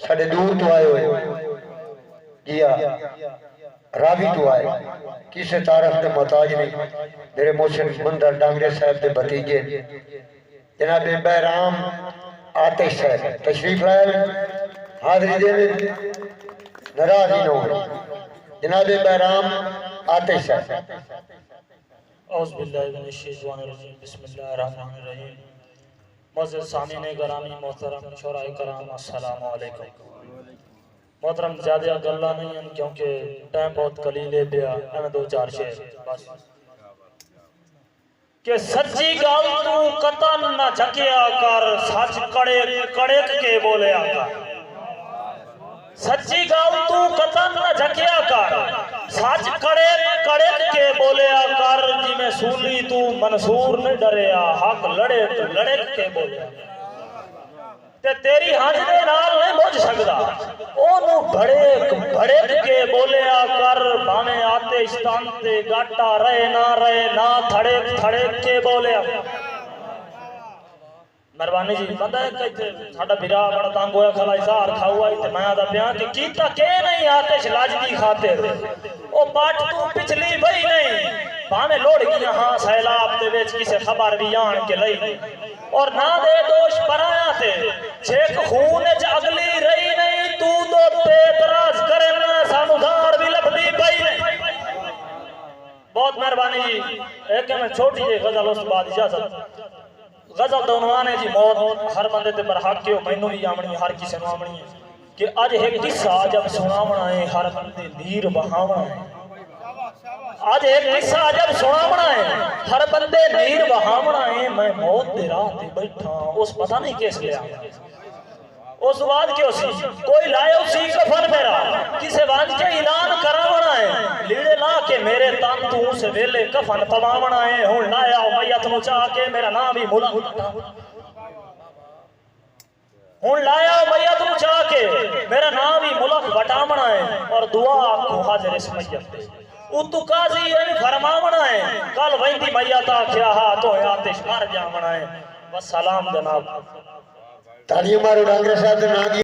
ساڑھے دور تو آئے ہوئے گیا راوی تو آئے کسے تعرف دے محتاج نہیں میرے محسن مندر ڈانگرے صاحب دے بھتیجے جناب بہرام آتش صاحب تشریف لائے حاضری دے ناراض ہی نہ ہو جناب بہرام آتش صاحب اعوذ باللہ من الشیطان الرجیم بسم اللہ الرحمن الرحیم معزز سامعین گرامی محترم شورائے کرام السلام علیکم محترم زیادہ گلہ نہیں ہیں کیونکہ ٹائم بہت قلیل ہے بیا ہمیں دو چار شعر بس کہ سچی گال تو قطن نہ جھکیا کر سچ کڑک کے بولے آکر سچی گال تو قطن نہ جھکیا کر سچ کڑک کے بولے آکر جی میں سولی تو منصور نے ڈریا حق لڑے تو لڑک کے بولے تے تیری حاضرے نال نہیں بوجھ سکدا اونو بھڑک کے بولے آکر بانے آتے اشتانتے گاٹا رہے نہ تھڑک کے بولے آکر مہربانی جی بندہ ہے کہتے ساڑھا بھیرا بڑا تانگ ہویا کھلا ازار کھاؤا ہی تے میں آدھا بیان کہ کیتا کہ نہیں آتش لاجدی کھاتے رہے او پاٹ تو پچھلی بھئی نہیں بانے لوڑ گیا ہاں سیلاب دے ویچ کسے خبر بھی آن کے لئی نہیں اور نہ دے دوش پرایا تھے چھیک خونے چا اگلی رہی نہیں تو دو تیتراز کرنا سامدار بھی لبدی بھئی نہیں بہت مہربانی جی ایک میں چھوٹی جی غزل اس بعد اجازت غزل دونوانے جی موت ہر بندے تے پر حق کیوں مینوں بھی آمنی ہر کسی نو آمنی ہے کہ آج ایک قصہ جب سناونا ہے ہر بندے نیر بہاونا ہے آج ایک قصہ جب سناونا ہے ہر بندے نیر بہاونا ہے میں موت دے راہ تے بیٹھا اس پتہ نہیں کیس لیا اس بعد کیوں سی کوئی لائے اسی کفن میرا کسے بعد کے اعلان کراونا ہے لیڑے لا کے میرے تن تو سے ویلے کفن پواونا ہے ہون لایا میت نو چاہ کے میرا نام بھی ملا ہون لایا میت نو چاہ کے میرا نام بھی ملک بٹامنا ہے اور دعا کو حاضر اس میت دے اتو قاضی ہے فرماونا ہے کل ویندی میت آکھیا ہاتھوں آتش مار جامنا ہے والسلام جناب تعلیم مارو ڈانگرے صاحب دے نام